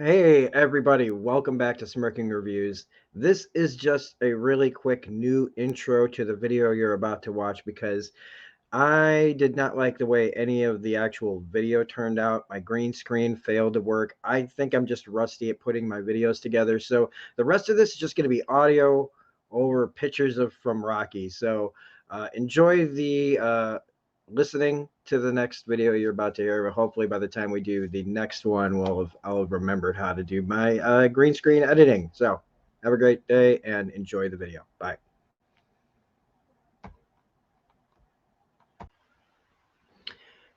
Hey everybody, welcome back to Smirking Reviews. This is just a really quick new intro to the video you're about to watch because I did not like the way any of the actual video turned out. My green screen failed to work. I think I'm just rusty at putting my videos together. So the rest of this is just going to be audio over pictures of from Rocky. So enjoy the listening to the next video you're about to hear. Hopefully, by the time we do the next one, I'll have remembered how to do my green screen editing. So have a great day and enjoy the video. Bye.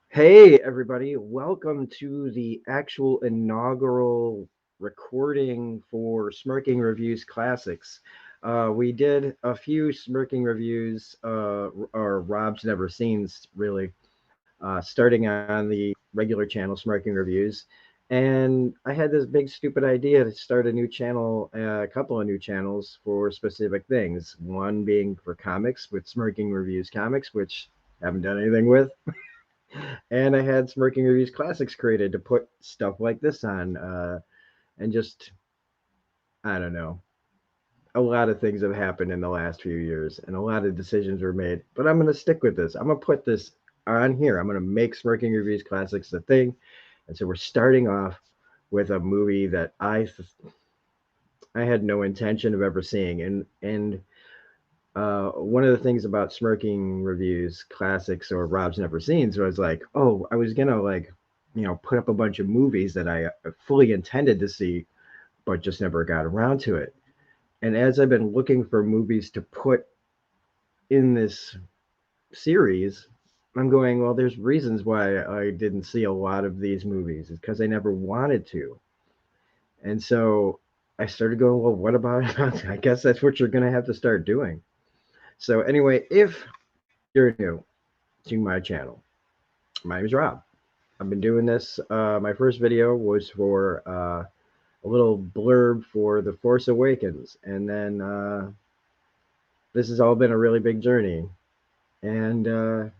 Hey, everybody. Welcome to the actual inaugural recording for Smirking Reviews Classics. We did a few Smirking Reviews, or Rob's Never Seen's, really, starting on the regular channel, Smirking Reviews. And I had this big stupid idea to start a new channel, a couple of new channels for specific things. One being for comics with Smirking Reviews Comics, which I haven't done anything with. And I had Smirking Reviews Classics created to put stuff like this on. And just, I don't know. A lot of things have happened in the last few years, and a lot of decisions were made. But I'm going to stick with this. I'm going to put this on here. I'm going to make Smirking Reviews Classics a thing. And so we're starting off with a movie that I had no intention of ever seeing. And one of the things about Smirking Reviews Classics or Rob's Never Seen, so I was like, oh, I was gonna put up a bunch of movies that I fully intended to see, but just never got around to it. And as I've been looking for movies to put in this series, I'm going, well, there's reasons why I didn't see a lot of these movies. It's because I never wanted to. And so I started going, well, what about I guess that's what you're going to have to start doing. So, anyway, if you're new to my channel, my name is Rob. I've been doing this. My first video was for a little blurb for The Force Awakens. And then this has all been a really big journey. And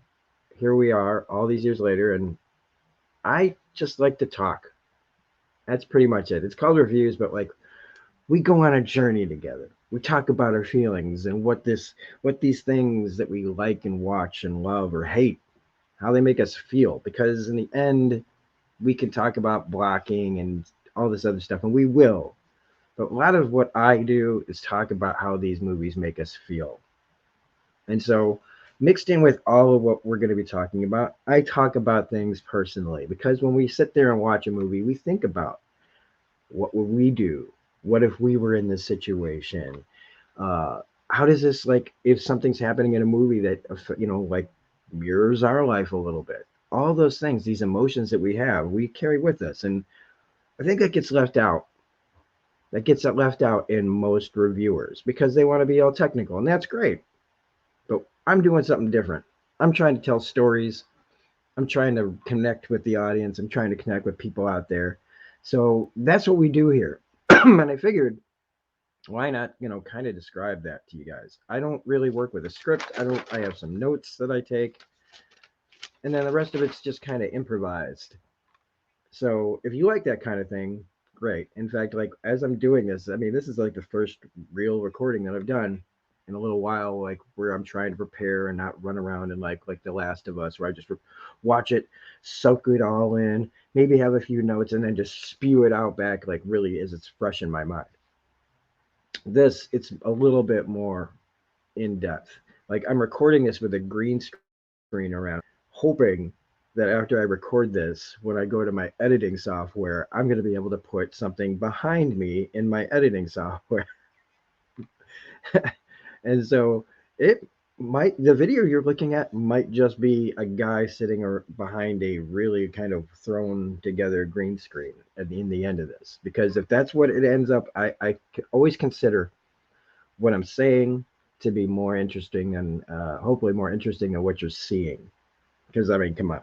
here we are all these years later. And I just like to talk. That's pretty much it. It's called reviews, but like we go on a journey together. We talk about our feelings and what these things that we like and watch and love or hate, how they make us feel. Because in the end, we can talk about blocking and all this other stuff, and we will. But a lot of what I do is talk about how these movies make us feel. And so, mixed in with all of what we're going to be talking about, I talk about things personally because when we sit there and watch a movie, we think about what would we do? What if we were in this situation? How does this, like, if something's happening in a movie that, like mirrors our life a little bit? All those things, these emotions that we have, we carry with us. And I think that gets left out. That gets left out in most reviewers because they want to be all technical. And that's great. But I'm doing something different. I'm trying to tell stories. I'm trying to connect with the audience. I'm trying to connect with people out there. So that's what we do here. And I figured, why not, kind of describe that to you guys. I don't really work with a script. I have some notes that I take. And then the rest of it's just kind of improvised. So if you like that kind of thing, great. In fact, like as I'm doing this, I mean, this is like the first real recording that I've done in a little while, like where I'm trying to prepare and not run around and like The Last of Us, where I just watch it, soak it all in, maybe have a few notes, and then just spew it out back, like really as it's fresh in my mind. This, it's a little bit more in depth. Like I'm recording this with a green screen around, hoping that after I record this, when I go to my editing software, I'm going to be able to put something behind me in my editing software. And so it might, the video you're looking at might just be a guy sitting behind a really kind of thrown together green screen in the end of this. Because if that's what it ends up, I always consider what I'm saying to be more interesting and hopefully more interesting than what you're seeing. Because I mean, come on,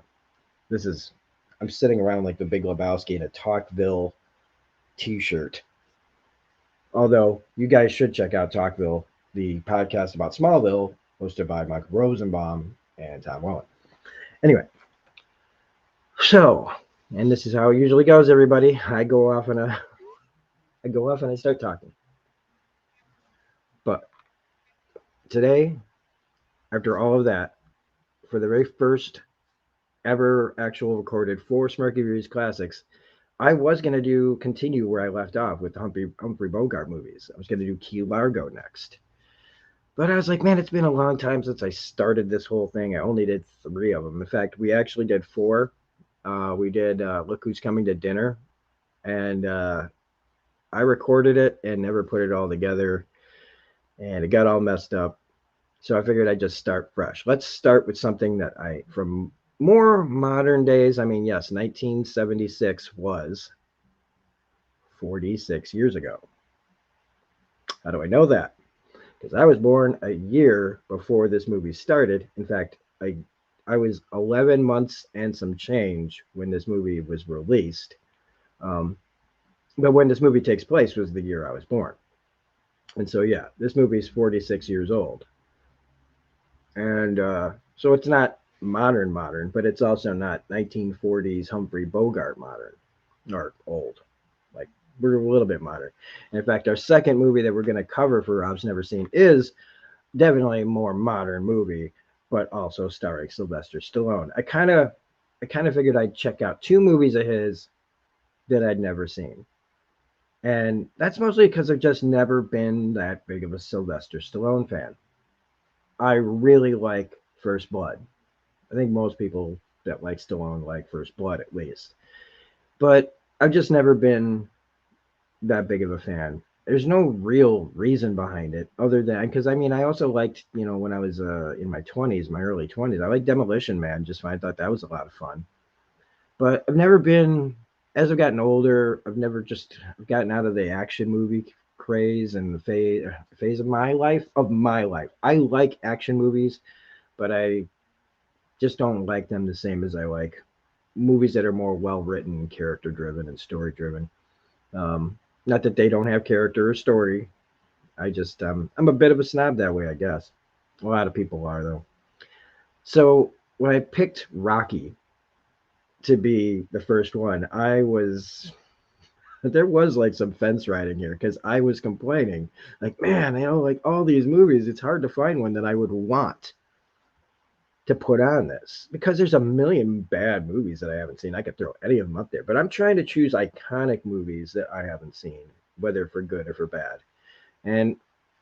this is, I'm sitting around like the Big Lebowski in a Talkville t-shirt. Although you guys should check out Talkville, the podcast about Smallville, hosted by Mike Rosenbaum and Tom Welling. Anyway, so, and this is how it usually goes, everybody. I go off on a I go off and I start talking. But today, after all of that, for the very first ever actual recorded for Smirky Reviews Classics, I was going to continue where I left off with the Humphrey Bogart movies. I was going to do Key Largo next. But I was like, man, it's been a long time since I started this whole thing. I only did 3 of them. In fact, we actually did 4. We did Look Who's Coming to Dinner, and I recorded it and never put it all together, and it got all messed up. So I figured I'd just start fresh. Let's start with something that from more modern days. I mean, yes, 1976 was 46 years ago. How do I know that? Because I was born a year before this movie started. In fact, I was 11 months and some change when this movie was released. Um, but when this movie takes place was the year I was born. And so, yeah, this movie is 46 years old. And so it's not modern, but it's also not 1940s Humphrey Bogart modern or old. Like, we're a little bit modern. And in fact, our second movie that we're going to cover for Rob's Never Seen is definitely a more modern movie, but also starring Sylvester Stallone. I kind of figured I'd check out 2 movies of his that I'd never seen. And that's mostly because I've just never been that big of a Sylvester Stallone fan. I really like First Blood. I think most people that like Stallone like First Blood at least. But I've just never been that big of a fan. There's no real reason behind it other than because I mean I also liked when I was in my 20s, my early 20s, I liked Demolition Man just fine. I thought that was a lot of fun. But I've never been as I've gotten older. I've never just gotten out of the action movie craze and the phase of my life. I like action movies, but I just don't like them the same as I like movies that are more well written, character driven, and story driven. Not that they don't have character or story. I'm a bit of a snob that way, I guess. A lot of people are though. So when I picked Rocky to be the first one, I was there was like some fence riding here because I was complaining, like, man, like all these movies, it's hard to find one that I would want to put on this because there's a million bad movies that I haven't seen. I could throw any of them up there, but I'm trying to choose iconic movies that I haven't seen, whether for good or for bad. And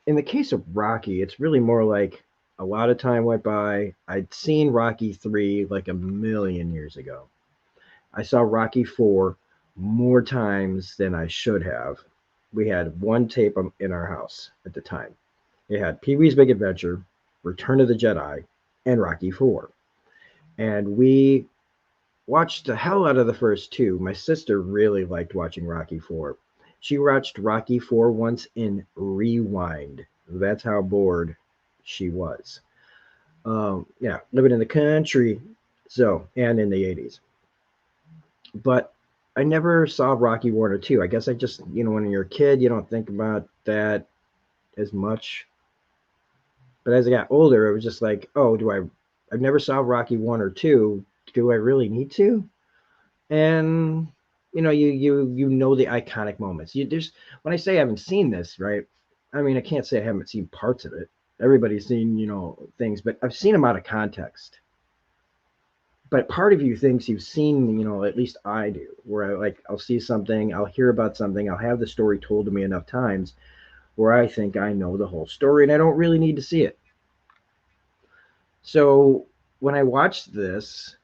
in the case of Rocky, it's really more like a lot of time went by. I'd seen Rocky 3 like a million years ago. I saw Rocky 4 more times than I should have. We had one tape in our house at the time. It had Pee Wee's Big Adventure, Return of the Jedi, and Rocky 4. And we watched the hell out of the first 2. My sister really liked watching Rocky 4. She watched Rocky 4 once in rewind. That's how bored she was. Yeah, living in the country. So, and in the 80s. But I never saw Rocky 1 or 2. I guess I just, when you're a kid, you don't think about that as much. But as I got older, it was just like, oh, I've never saw Rocky 1 or 2. Do I really need to? And you know the iconic moments. There's when I say I haven't seen this, right? I mean I can't say I haven't seen parts of it. Everybody's seen things, but I've seen them out of context. But part of you thinks you've seen, at least I do, where I'll see something, I'll hear about something, I'll have the story told to me enough times where I think I know the whole story and I don't really need to see it. So when I watched this,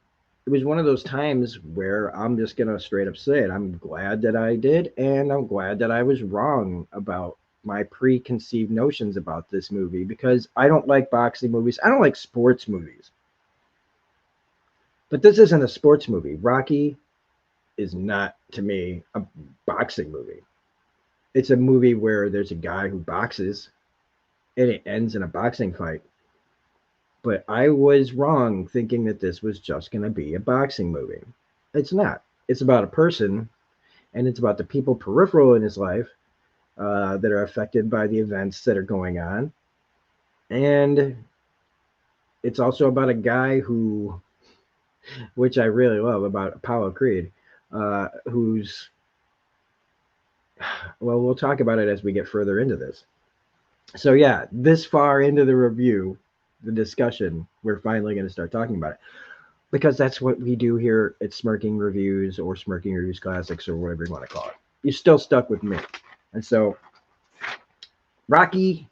it was one of those times where I'm just going to straight up say it. I'm glad that I did, and I'm glad that I was wrong about my preconceived notions about this movie because I don't like boxing movies. I don't like sports movies. But this isn't a sports movie. Rocky is not, to me, a boxing movie. It's a movie where there's a guy who boxes and it ends in a boxing fight. But I was wrong thinking that this was just going to be a boxing movie. It's not. It's about a person, and it's about the people peripheral in his life that are affected by the events that are going on. And it's also about a guy which I really love, about Apollo Creed, who's Well, we'll talk about it as we get further into this. So yeah, this far into the review, the discussion, we're finally going to start talking about it because that's what we do here at Smirking Reviews or Smirking Reviews Classics or whatever you want to call it. You're still stuck with me, and so Rocky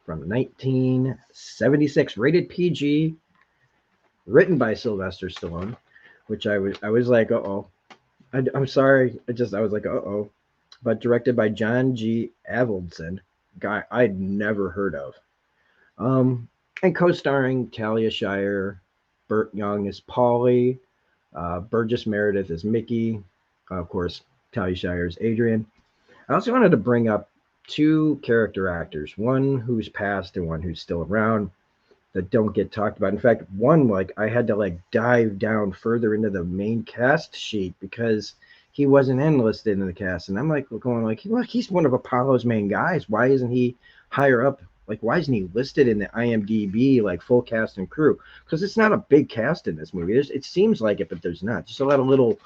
from 1976, rated PG, written by Sylvester Stallone, which I was like, uh-oh. I'm sorry. I was like, uh-oh. But directed by John G. Avildsen, guy I'd never heard of. Um, and co-starring Talia Shire, Burt Young as Paulie, Burgess Meredith as Mickey, of course, Talia Shire as Adrian. I also wanted to bring up two character actors, one who's passed and one who's still around that don't get talked about. In fact, one like I had to like dive down further into the main cast sheet because he wasn't enlisted in the cast, and I'm like going like, look, he's one of Apollo's main guys. Why isn't he higher up? Like, why isn't he listed in the IMDb like full cast and crew? Because it's not a big cast in this movie. It seems like it, but there's not. Just a lot of little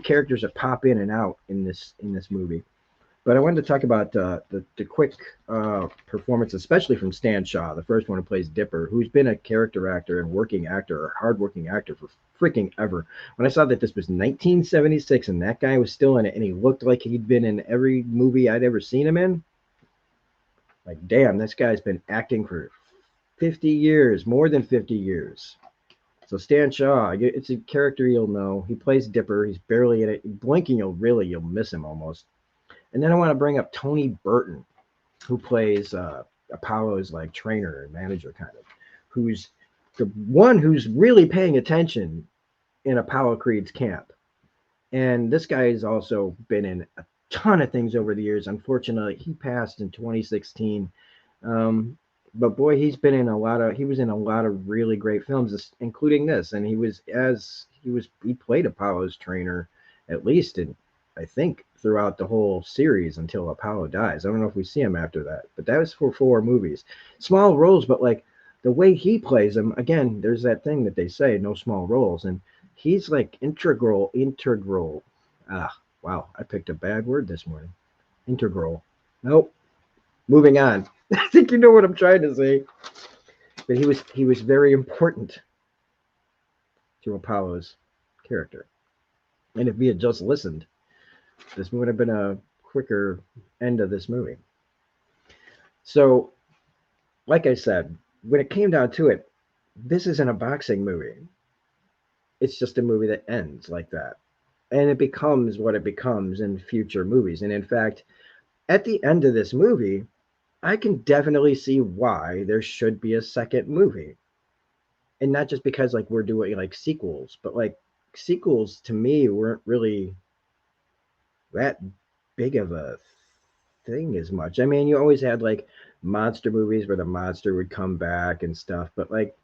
characters that pop in and out in this movie. But I wanted to talk about the quick performance, especially from Stan Shaw, the first one who plays Dipper, who's been a character actor and working actor or hardworking actor for freaking ever. When I saw that this was 1976 and that guy was still in it and he looked like he'd been in every movie I'd ever seen him in, like, damn, this guy's been acting for 50 years, more than 50 years. So Stan Shaw, it's a character you'll know. He plays Dipper. He's barely in it. Blinking, you'll miss him almost. And then I want to bring up Tony Burton, who plays Apollo's like trainer and manager, kind of, who's the one who's really paying attention in Apollo Creed's camp. And this guy has also been in a ton of things over the years. Unfortunately, he passed in 2016. Um, but boy, he was in a lot of really great films, including this. And he played Apollo's trainer at least in, I think, throughout the whole series until Apollo dies. I don't know if we see him after that, but that was for 4 movies. Small roles, but like the way he plays them, again, there's that thing that they say, no small roles. And he's like integral. Ah, wow, I picked a bad word this morning. Integral. Nope. Moving on. I think you know what I'm trying to say. But he was very important to Apollo's character. And if we had just listened, this would have been a quicker end of this movie. So, like I said, when it came down to it, this isn't a boxing movie. It's just a movie that ends like that. And it becomes what it becomes in future movies. And in fact, at the end of this movie, I can definitely see why there should be a second movie. And not just because like we're doing like sequels, but like sequels to me weren't really that big of a thing as much. I mean, you always had like monster movies where the monster would come back and stuff, but like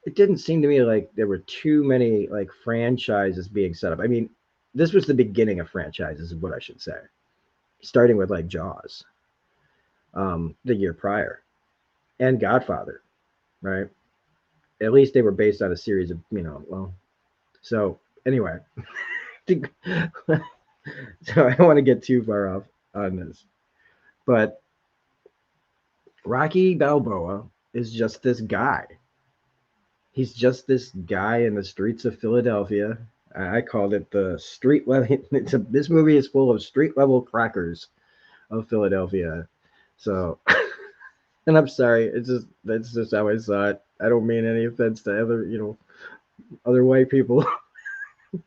it didn't seem to me like there were too many like franchises being set up. I mean, this was the beginning of franchises, is what I should say, starting with like Jaws, the year prior, and Godfather, right? At least they were based on a series of, well, so anyway, so I don't want to get too far off on this, but Rocky Balboa is just this guy. He's just this guy in the streets of Philadelphia. I called it the street level. This movie is full of street level crackers of Philadelphia. So, and I'm sorry, that's just how I saw it. I don't mean any offense to other white people,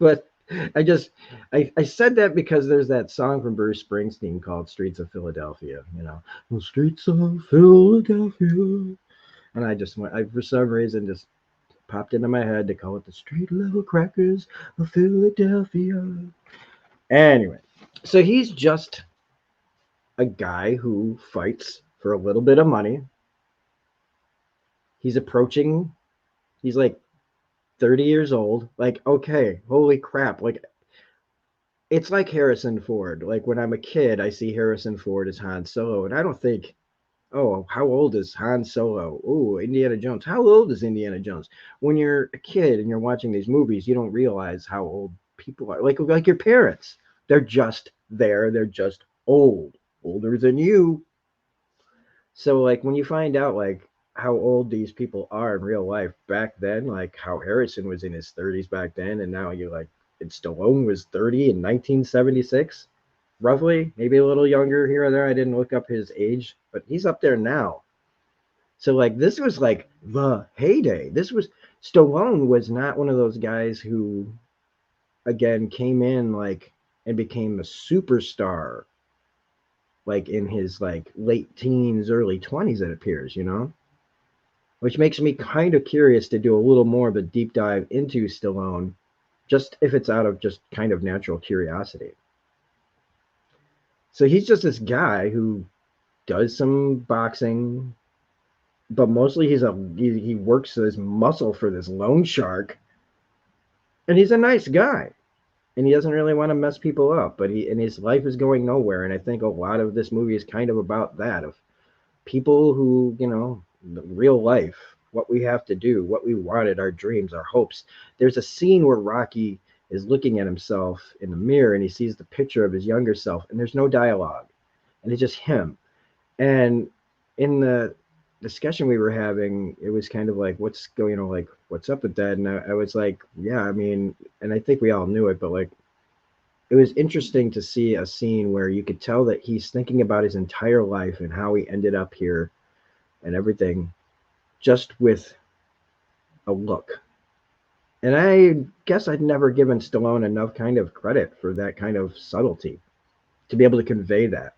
but I said that because there's that song from Bruce Springsteen called "Streets of Philadelphia." The streets of Philadelphia, and I for some reason just popped into my head to call it the street level crackers of Philadelphia. Anyway, so he's just a guy who fights for a little bit of money. He's like 30 years old. Like, okay, holy crap. Like, it's like Harrison Ford. Like, when I'm a kid, I see Harrison Ford as Han Solo, and I don't think, oh, how old is Han Solo? Oh, Indiana Jones. How old is Indiana Jones? When you're a kid and you're watching these movies, you don't realize how old people are. Like your parents They're just there. They're just old, older than you. So like when you find out like how old these people are in real life back then, like how Harrison was in his 30s back then, and now you're like, and Stallone was 30 in 1976, roughly, maybe a little younger here or there. I didn't look up his age, but he's up there now. So like this was like the heyday. This was Stallone was not one of those guys who again came in like and became a superstar like in his like late teens, early 20s it appears, which makes me kind of curious to do a little more of a deep dive into Stallone, just if it's out of just kind of natural curiosity. So he's just this guy who does some boxing, but mostly he works his muscle for this loan shark, and he's a nice guy, and he doesn't really want to mess people up, but he and his life is going nowhere, and I think a lot of this movie is kind of about that of people who, real life, what we have to do, what we wanted, our dreams, our hopes. There's a scene where Rocky is looking at himself in the mirror and he sees the picture of his younger self, and there's no dialogue, and it's just him. And in the discussion we were having, it was kind of like, what's going on, like, what's up with that? And I was like, yeah, I mean, and I think we all knew it, but like, it was interesting to see a scene where you could tell that he's thinking about his entire life and how he ended up here and everything just with a look. And I guess I'd never given Stallone enough kind of credit for that kind of subtlety to be able to convey that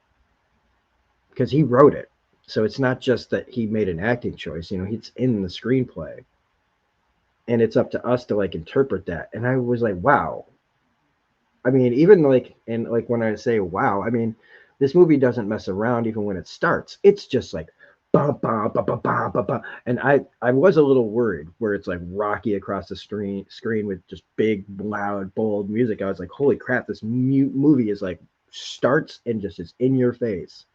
because he wrote it. So it's not just that he made an acting choice, it's in the screenplay. And it's up to us to like interpret that. And I was like, wow. I mean, even like, and like when I say wow, I mean, this movie doesn't mess around even when it starts. It's just like, ba ba ba ba ba ba ba. And I was a little worried where it's like Rocky across the screen with just big, loud, bold music. I was like, holy crap, this movie is like starts and just is in your face.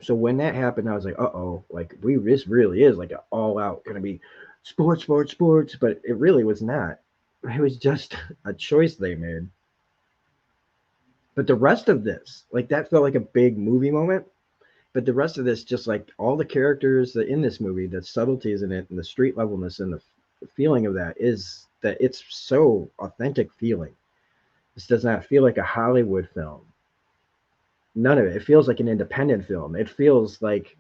So when that happened, I was like, uh-oh, like this really is like an all out gonna be sports, sports, sports, but it really was not. It was just a choice they made. But the rest of this, like that felt like a big movie moment. But the rest of this, just like all the characters that in this movie, the subtleties in it and the street levelness and the feeling of that is that it's so authentic feeling. This does not feel like a Hollywood film. None of it. It feels like an independent film. It feels like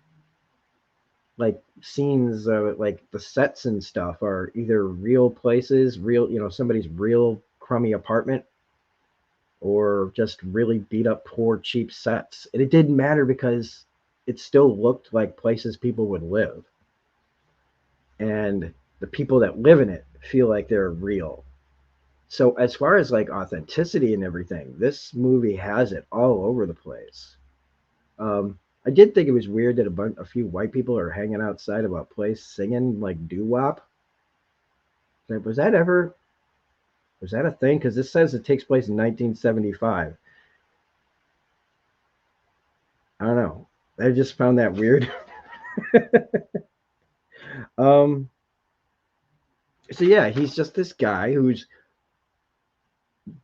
scenes like the sets and stuff are either real places, real, somebody's real crummy apartment, or just really beat up poor cheap sets. And it didn't matter because it still looked like places people would live. And the people that live in it feel like they're real. So as far as like authenticity and everything, this movie has it all over the place. I did think it was weird that a few white people are hanging outside of a place singing like doo wop. Was that ever was that a thing? Because this says it takes place in 1975. I don't know. I just found that weird. um. So yeah, he's just this guy who's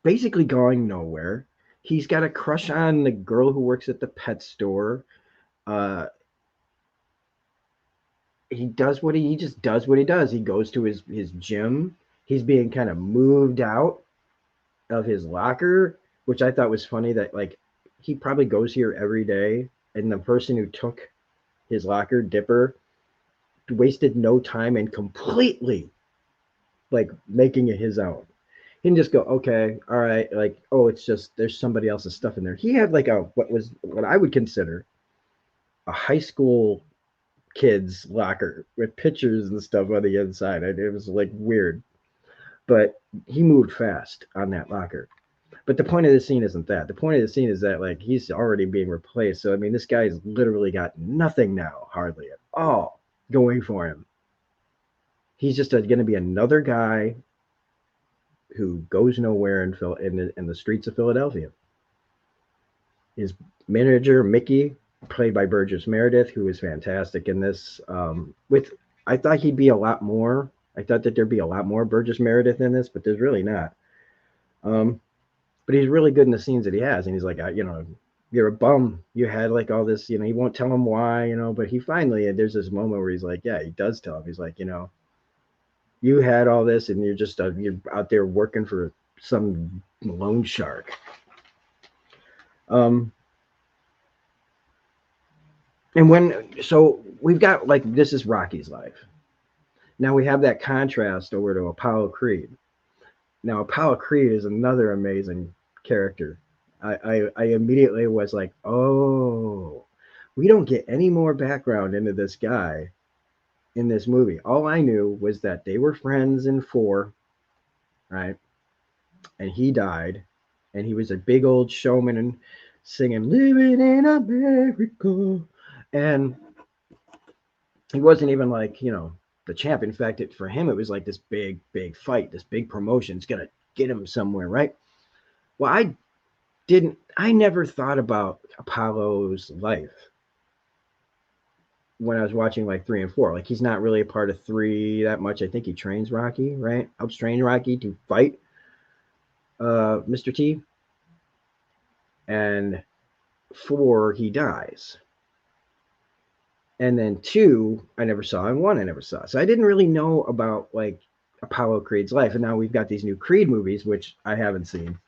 basically going nowhere. He's got a crush on the girl who works at the pet store. Uh, he just does what he does. He goes to his gym. He's being kind of moved out of his locker, which I thought was funny that like he probably goes here every day, and the person who took his locker, Dipper, wasted no time and completely like making it his own. He can just go, okay, all right, like, oh, it's just there's somebody else's stuff in there. He had like a what I would consider a high school kid's locker with pictures and stuff on the inside. It was like weird, but he moved fast on that locker. But the point of the scene isn't that. The point of the scene is that like he's already being replaced. So I mean, this guy's literally got nothing now, hardly at all, going for him. He's just going to be another guy who goes nowhere in the streets of Philadelphia. His manager Mickey, played by Burgess Meredith, who is fantastic in this. With I thought he'd be a lot more. I thought that there'd be a lot more Burgess Meredith in this, but there's really not. Um, but he's really good in the scenes that he has. And he's like, you're a bum. You had like all this, he won't tell him why, but he finally, there's this moment where he's like, yeah, he does tell him. He's like, you had all this and you're out there working for some loan shark. Um, so we've got like, this is Rocky's life. Now we have that contrast over to Apollo Creed. Now Apollo Creed is another amazing character. I immediately was like, oh, we don't get any more background into this guy in this movie. All I knew was that they were friends in 4, right? And he died, and he was a big old showman and singing "Living in America," and he wasn't even like the champ. In fact, for him it was like this big fight, this big promotion. It's gonna get him somewhere, right? Well, I never thought about Apollo's life when I was watching like 3 and 4. Like he's not really a part of 3 that much. I think he trains Rocky, right? Helps train Rocky to fight Mr. T. And 4, he dies. And then 2, I never saw, and 1, I never saw. So I didn't really know about like Apollo Creed's life. And now we've got these new Creed movies, which I haven't seen.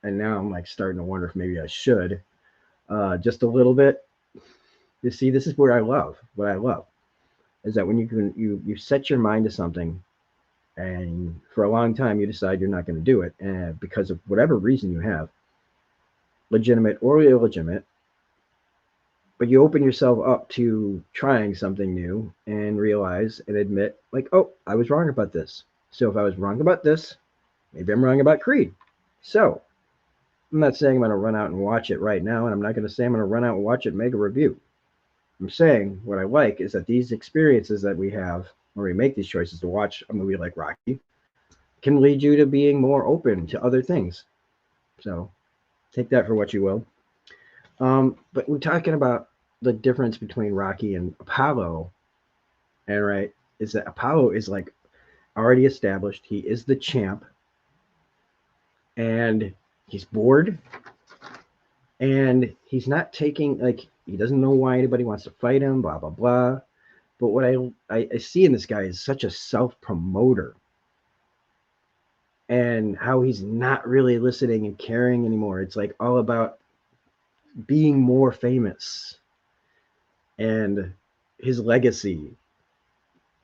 And now I'm like starting to wonder if maybe I should, just a little bit. You see, this is what I love is that when you set your mind to something, and for a long time you decide you're not going to do it, and because of whatever reason you have, legitimate or illegitimate, but you open yourself up to trying something new and realize and admit, like, oh, I was wrong about this. So if I was wrong about this, maybe I'm wrong about Creed. So I'm not saying I'm going to run out and watch it right now, and I'm not going to say I'm going to run out and watch it and make a review. I'm saying what I like is that these experiences that we have when we make these choices to watch a movie like Rocky can lead you to being more open to other things. So take that for what you will. But we're talking about the difference between Rocky and Apollo, and right is that Apollo is like already established. He is the champ, and he's bored, and he's not taking like he doesn't know why anybody wants to fight him. Blah blah blah. But what I see in this guy is such a self promoter, and how he's not really listening and caring anymore. It's like all about being more famous and his legacy,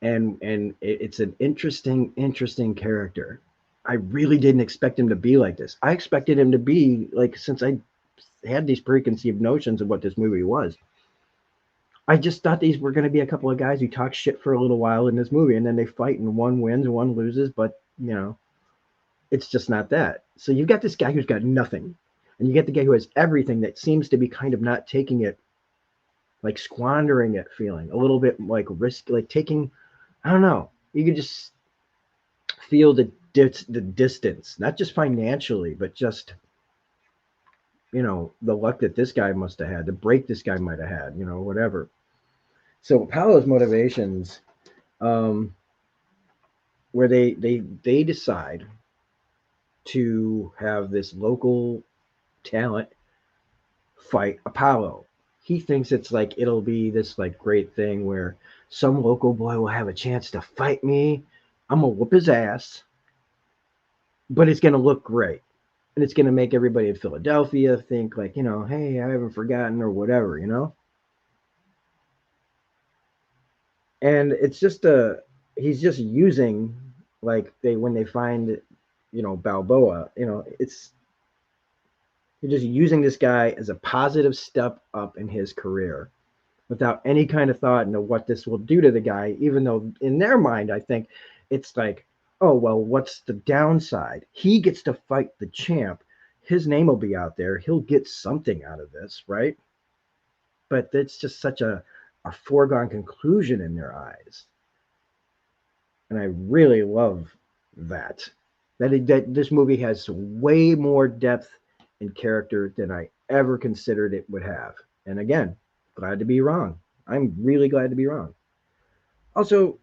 and it's an interesting character. I really didn't expect him to be like this. I expected him to be like, since I had these preconceived notions of what this movie was, I just thought these were going to be a couple of guys who talk shit for a little while in this movie, and then they fight, and one wins and one loses. But it's just not that. So you've got this guy who's got nothing, and you get the guy who has everything that seems to be kind of not taking it, like squandering it, feeling a little bit like risk, like taking, I don't know. You could just feel the distance, not just financially, but just the luck that this guy must have had, the break this guy might have had, whatever. So Apollo's motivations, um, where they decide to have this local talent fight Apollo. He thinks it's like it'll be this like great thing where some local boy will have a chance to fight me. I'm gonna whoop his ass, but it's gonna look great. And it's gonna make everybody in Philadelphia think like, hey, I haven't forgotten or whatever. And it's just he's just using, like, when they find Balboa, it's you're just using this guy as a positive step up in his career without any kind of thought into what this will do to the guy, even though in their mind, I think it's like, oh, well, what's the downside? He gets to fight the champ. His name will be out there. He'll get something out of this, right? But it's just such a foregone conclusion in their eyes. And I really love that. That this movie has way more depth and character than I ever considered it would have. And again, glad to be wrong. I'm really glad to be wrong. Also,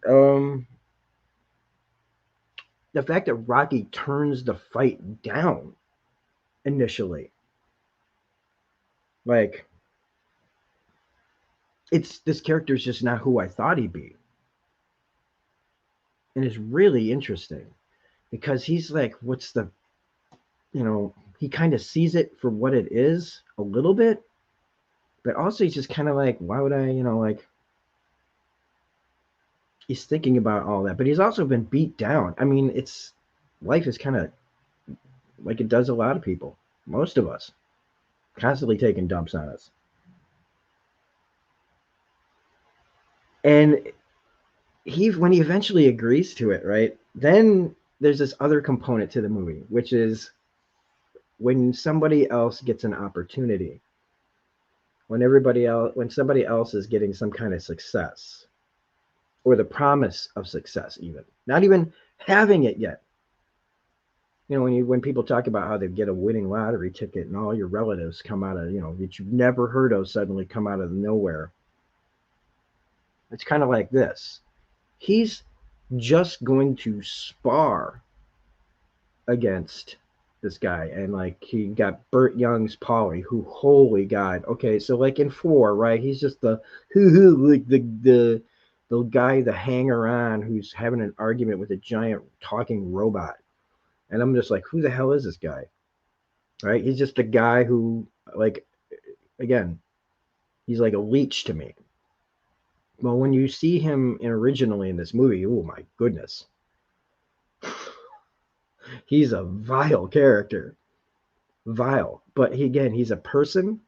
the fact that Rocky turns the fight down, initially. Like, this character is just not who I thought he'd be. And it's really interesting because he's like, what's the, he kind of sees it for what it is a little bit, but also he's just kind of like, why would I, like, he's thinking about all that, but he's also been beat down. I mean, life is kind of like it does a lot of people, most of us, constantly taking dumps on us. And when he eventually agrees to it, right? Then there's this other component to the movie, which is when somebody else gets an opportunity, when somebody else is getting some kind of success or the promise of success, even not even having it yet. When people talk about how they get a winning lottery ticket and all your relatives come out of, that you've never heard of suddenly come out of nowhere. It's kind of like this. He's just going to spar against this guy, and like he got Burt Young's Polly, who, holy God. Okay, so like in 4, right? He's just the like the guy, the hanger on who's having an argument with a giant talking robot. And I'm just like, who the hell is this guy? Right? He's just a guy who, like, again, he's like a leech to me. Well, when you see him originally in this movie, oh my goodness, he's a vile character. Vile. But he's a person.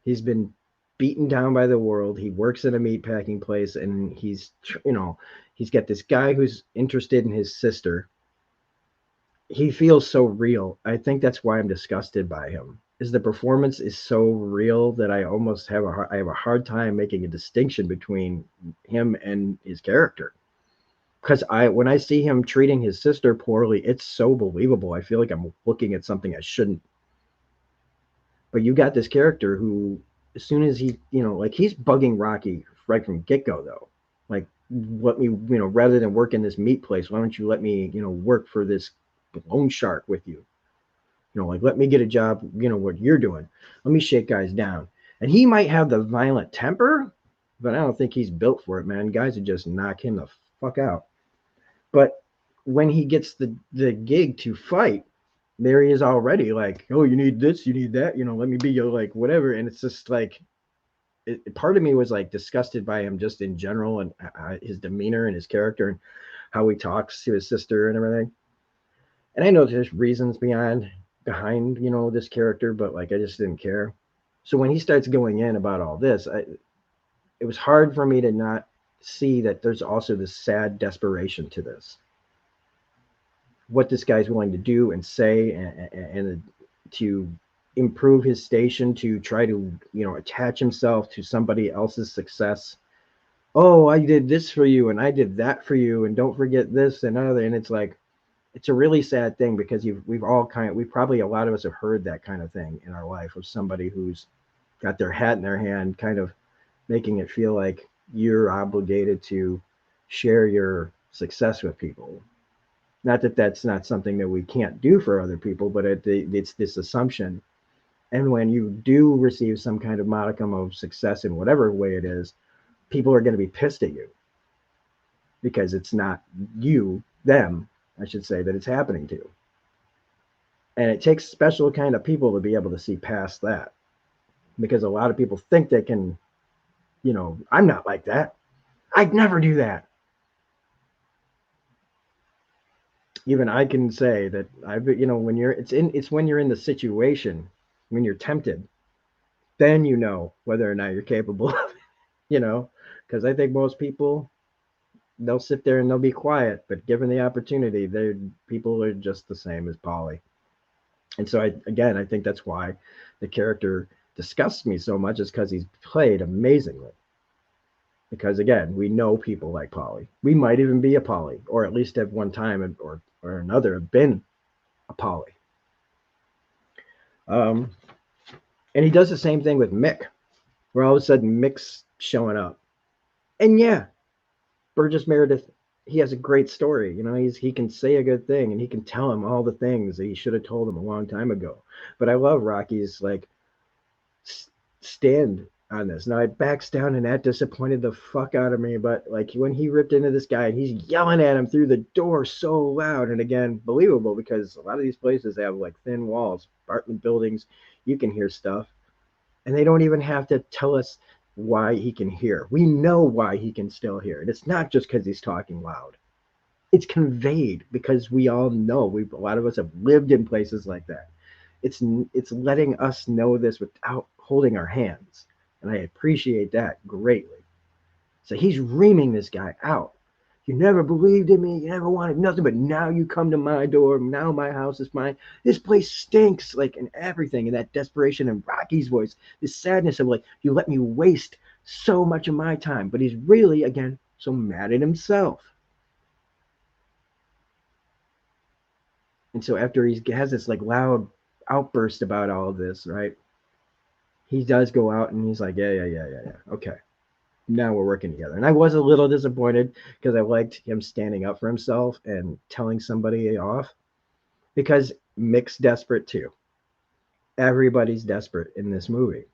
He's been beaten down by the world. He works in a meatpacking place, and he's got this guy who's interested in his sister. He feels so real. I think that's why I'm disgusted by him. Is the performance is so real that I almost have a hard time making a distinction between him and his character. Because when I see him treating his sister poorly, it's so believable. I feel like I'm looking at something I shouldn't. But you got this character who, as soon as he, like, he's bugging Rocky right from get go, though. Like, let me, rather than work in this meat place, why don't you let me, work for this loan shark with you? Like, let me get a job, what you're doing. Let me shake guys down. And he might have the violent temper, but I don't think he's built for it, man. Guys would just knock him the fuck out. But when he gets the gig to fight, there he is already like, oh, you need this, you need that, let me be your, like, whatever. And it's just like, part of me was like disgusted by him just in general, and his demeanor and his character and how he talks to his sister and everything. And I know there's reasons behind, this character, but like, I just didn't care. So when he starts going in about all this, it was hard for me to not see that there's also this sad desperation to this. What this guy's willing to do and say, and to improve his station, to try to, attach himself to somebody else's success. Oh, I did this for you and I did that for you, and don't forget this and other. And it's like, it's a really sad thing, because we probably, a lot of us have heard that kind of thing in our life, of somebody who's got their hat in their hand, kind of making it feel like you're obligated to share your success with people. Not that that's not something that we can't do for other people, but it's this assumption. And when you do receive some kind of modicum of success in whatever way it is, people are going to be pissed at you, because it's not them, I should say, that it's happening to. And it takes special kind of people to be able to see past that, because a lot of people think they can, I'm not like that. I'd never do that. Even I can say that when when you're in the situation, when you're tempted, then whether or not you're capable of it, because I think most people, they'll sit there and they'll be quiet, but given the opportunity, people are just the same as Polly. And so I think that's why the character disgusts me so much, is because he's played amazingly. Because again, we know people like Polly. We might even be a Polly, or at least at one time or another have been a Polly. And he does the same thing with Mick, where all of a sudden Mick's showing up. And yeah, Burgess Meredith he has a great story. You know, he can say a good thing and he can tell him all the things that he should have told him a long time ago. But I love Rocky's like stand on this. Now it backs down and that disappointed the fuck out of me. But like when he ripped into this guy and he's yelling at him through the door so loud, and again believable because a lot of these places have like thin walls, apartment buildings, you can hear stuff, and they don't even have to tell us why he can hear. We know why he can still hear, and it's not just because he's talking loud. It's conveyed because we all know. A lot of us have lived in places like that. It's letting us know this without holding our hands, and I appreciate that greatly. So he's reaming this guy out. You never believed in me. You never wanted nothing, but now you come to my door. Now my house is mine. This place stinks, like, and everything. And that desperation in Rocky's voice, this sadness of like, you let me waste so much of my time. But he's really, again, so mad at himself. And so after he has this like loud outburst about all of this, right? He does go out and he's like, yeah. Okay, now we're working together. And I was a little disappointed because I liked him standing up for himself and telling somebody off because Mick's desperate too. Everybody's desperate in this movie.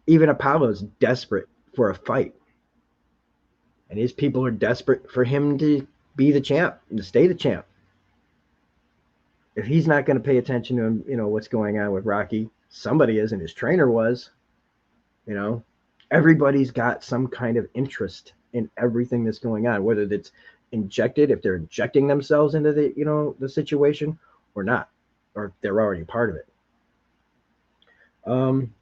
Even Apollo's desperate for a fight. And his people are desperate for him to be the champ, to stay the champ. If he's not going to pay attention to, what's going on with Rocky, somebody is, and his trainer was, you know. Everybody's got some kind of interest in everything that's going on, whether it's injected, if they're injecting themselves into the situation or not, or they're already part of it. Um,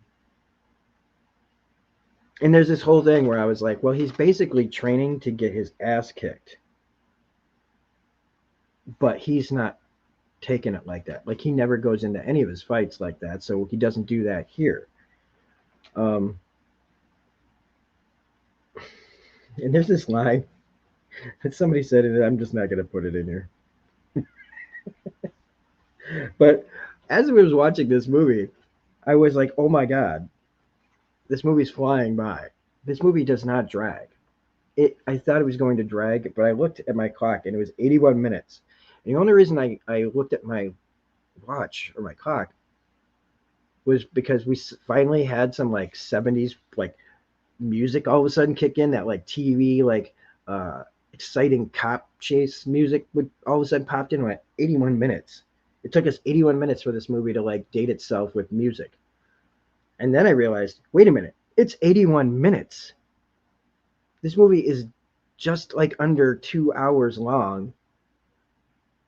and there's this whole thing where I was like, well, he's basically training to get his ass kicked, but he's not taking it like that. Like he never goes into any of his fights like that, so he doesn't do that here. Um, and there's this line that somebody said it. I'm just not going to put it in here. But as I was watching this movie, I was like, oh my God, this movie's flying by. This movie does not drag. I thought it was going to drag, but I looked at my clock and it was 81 minutes. And the only reason I looked at my watch or my clock was because we finally had some like 70s like music all of a sudden kick in, that like TV like exciting cop chase music would all of a sudden popped in at 81 minutes. It took us 81 minutes for this movie to like date itself with music. And then I realized, wait a minute, it's 81 minutes. This movie is just like under 2 hours long.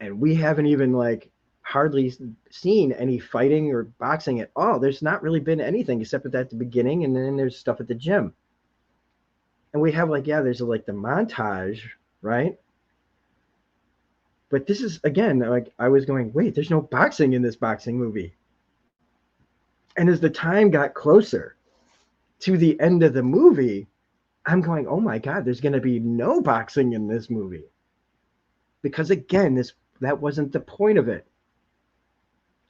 And we haven't even like hardly seen any fighting or boxing at all. There's not really been anything except at the beginning. And then there's stuff at the gym. And we have like, yeah, there's like the montage, right? But this is, again, like I was going, wait, there's no boxing in this boxing movie. And as the time got closer to the end of the movie, I'm going, oh my God, there's going to be no boxing in this movie. Because again, that wasn't the point of it.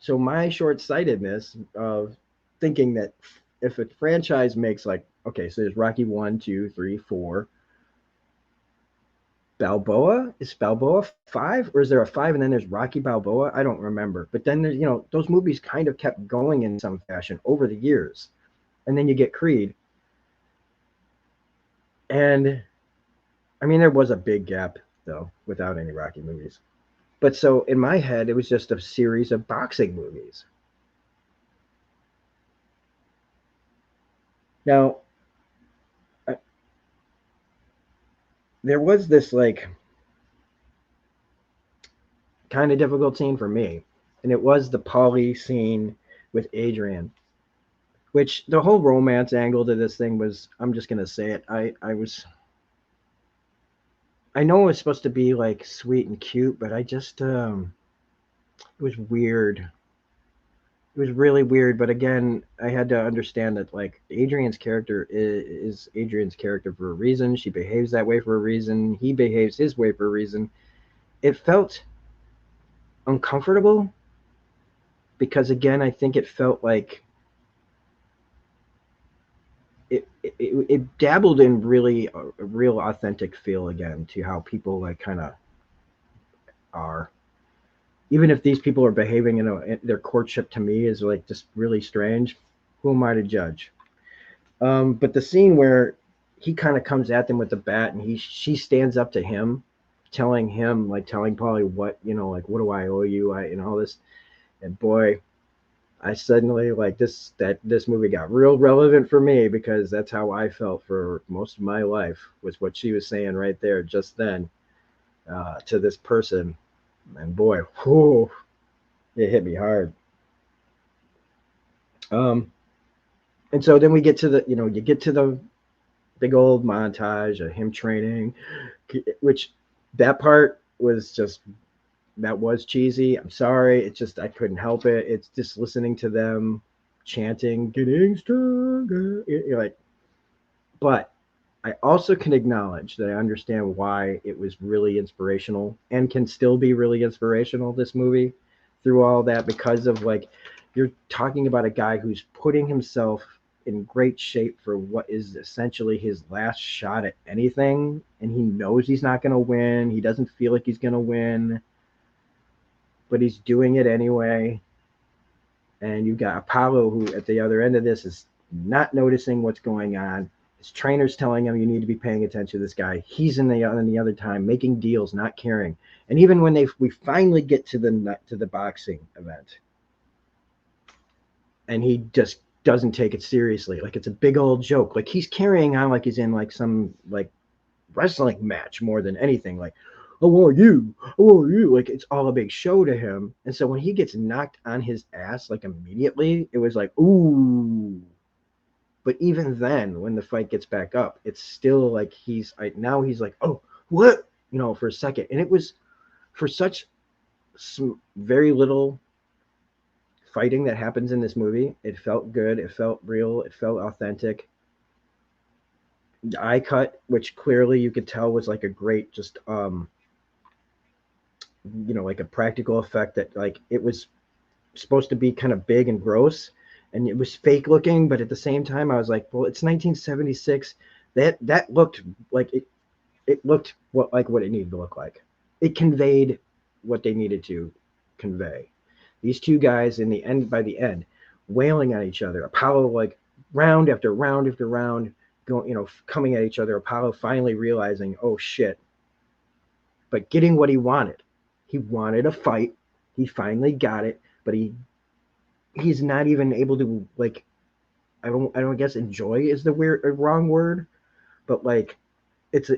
So my short-sightedness of thinking that if a franchise makes like, okay, so there's Rocky 1, 2, 3, 4. Balboa? Is Balboa 5? Or is there a 5 and then there's Rocky Balboa? I don't remember. But then there's, those movies kind of kept going in some fashion over the years. And then you get Creed. And I mean, there was a big gap, though, without any Rocky movies. But so in my head, it was just a series of boxing movies. Now, there was this like kind of difficult scene for me, and it was the Paulie scene with Adrian, which the whole romance angle to this thing was, I'm just gonna say it, I know it was supposed to be like sweet and cute, but I just it was weird. It was really weird, but again, I had to understand that like Adrian's character is Adrian's character for a reason. She behaves that way for a reason. He behaves his way for a reason. It felt uncomfortable because again, I think it felt like it dabbled in really a real authentic feel again to how people like kind of are. Even if these people are behaving their courtship to me is like just really strange. Who am I to judge? But the scene where he kind of comes at them with the bat and she stands up to him, telling Polly what like what do I owe you, all this, and boy, I suddenly like this movie got real relevant for me because that's how I felt for most of my life was what she was saying right there just then to this person, and boy, whew, it hit me hard. Um, and so then we get to you get to the big old montage of him training, which that part was just that was cheesy. I'm sorry, it's just I couldn't help it. It's just listening to them chanting "Getting Stronger." You're like, but I also can acknowledge that I understand why it was really inspirational and can still be really inspirational. This movie, through all that, because of like you're talking about a guy who's putting himself in great shape for what is essentially his last shot at anything, and he knows he's not going to win. He doesn't feel like he's going to win, but he's doing it anyway. And you've got Apollo, who at the other end of this is not noticing what's going on. His trainer's telling him you need to be paying attention to this guy. He's in the other time making deals, not caring. And even when we finally get to the boxing event, and he just doesn't take it seriously, like it's a big old joke. Like he's carrying on like he's in like some like wrestling match more than anything. Like, I want you, I want you. Like it's all a big show to him. And so when he gets knocked on his ass, like immediately, it was like, ooh. But even then, when the fight gets back up, it's still like now he's like, oh, what? For a second. And it was for such some very little fighting that happens in this movie. It felt good. It felt real. It felt authentic. The eye cut, which clearly you could tell was like a great just like a practical effect that like it was supposed to be kind of big and gross and it was fake looking, but at the same time I was like, well, it's 1976. That looked like it looked what it needed to look like. It conveyed what they needed to convey. These two guys by the end wailing at each other, Apollo like round after round after round going, coming at each other, Apollo finally realizing, oh shit, but getting what he wanted. He wanted a fight. He finally got it, but he's not even able to like I don't guess enjoy is the wrong word, but like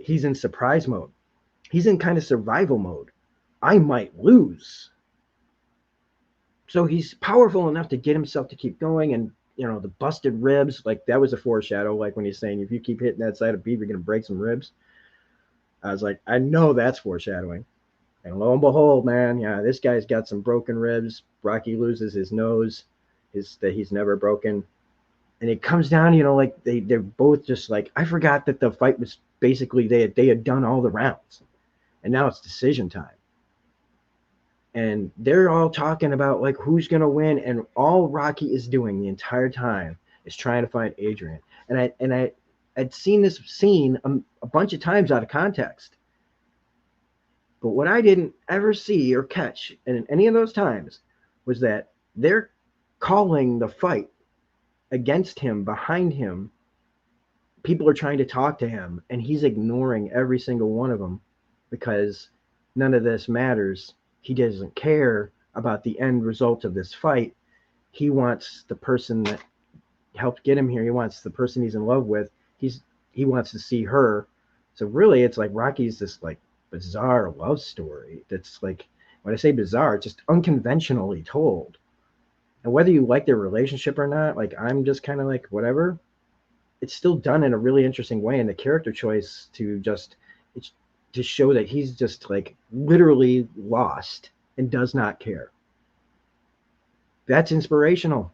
he's in surprise mode. He's in kind of survival mode. I might lose. So he's powerful enough to get himself to keep going, and the busted ribs, like that was a foreshadow, like when he's saying if you keep hitting that side of beef you're going to break some ribs. I was like, I know that's foreshadowing. And lo and behold, man, yeah, this guy's got some broken ribs. Rocky loses his nose, that he's never broken. And it comes down, like they're both just like, I forgot that the fight was basically they had done all the rounds. And now it's decision time. And they're all talking about like who's gonna win, and all Rocky is doing the entire time is trying to find Adrian. And I'd seen this scene a bunch of times out of context. But what I didn't ever see or catch in any of those times was that they're calling the fight against him, behind him. People are trying to talk to him, and he's ignoring every single one of them because none of this matters. He doesn't care about the end result of this fight. He wants the person that helped get him here. He wants the person he's in love with. He wants to see her. So really, it's like Rocky's this like bizarre love story that's like, when I say bizarre, it's just unconventionally told. And whether you like their relationship or not, like I'm just kind of like whatever. It's still done in a really interesting way, and the character choice to show that he's just like literally lost and does not care. That's inspirational.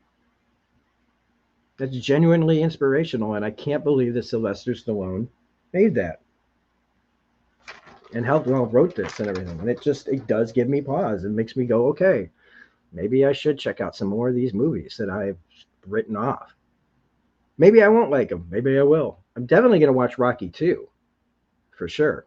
That's genuinely inspirational, and I can't believe that Sylvester Stallone made that and wrote this and everything. And it does give me pause. It makes me go, okay, maybe I should check out some more of these movies that I've written off. Maybe I won't like them. Maybe I will. I'm definitely going to watch Rocky 2 for sure.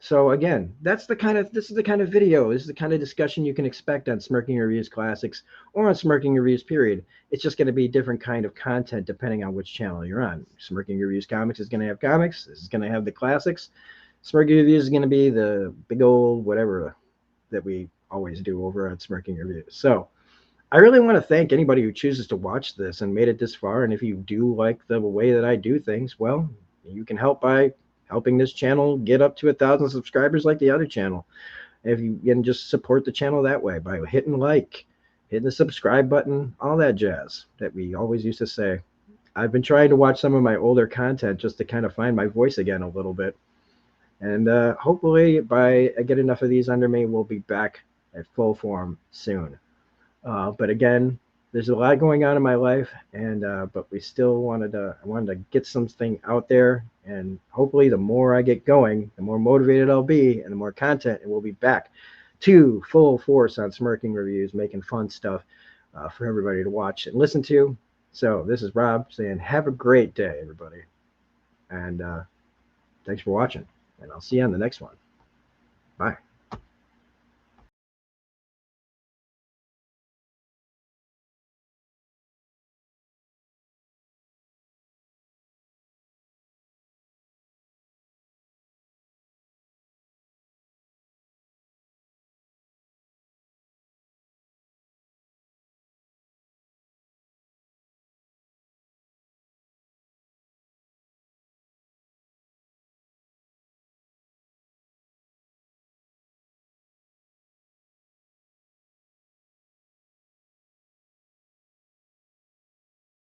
So again, this is the kind of video, this is the kind of discussion you can expect on Smirking Reviews Classics or on Smirking Reviews period. It's just going to be different kind of content depending on which channel you're on. Smirking Reviews Comics is going to have comics. This is going to have the classics. Smirking Reviews is going to be the big old whatever that we always do over at Smirking Reviews. So I really want to thank anybody who chooses to watch this and made it this far. And if you do like the way that I do things, well, you can help by helping this channel get up to 1,000 subscribers like the other channel. If you can just support the channel that way by hitting like, hitting the subscribe button, all that jazz that we always used to say. I've been trying to watch some of my older content just to kind of find my voice again a little bit. And hopefully, by I get enough of these under me, we'll be back at full form soon. But again, there's a lot going on in my life, and but we still I wanted to get something out there, and hopefully, the more I get going, the more motivated I'll be, and the more content, and we'll be back to full force on Smirking Reviews, making fun stuff for everybody to watch and listen to. So this is Rob saying, have a great day, everybody, and thanks for watching, and I'll see you on the next one. Bye.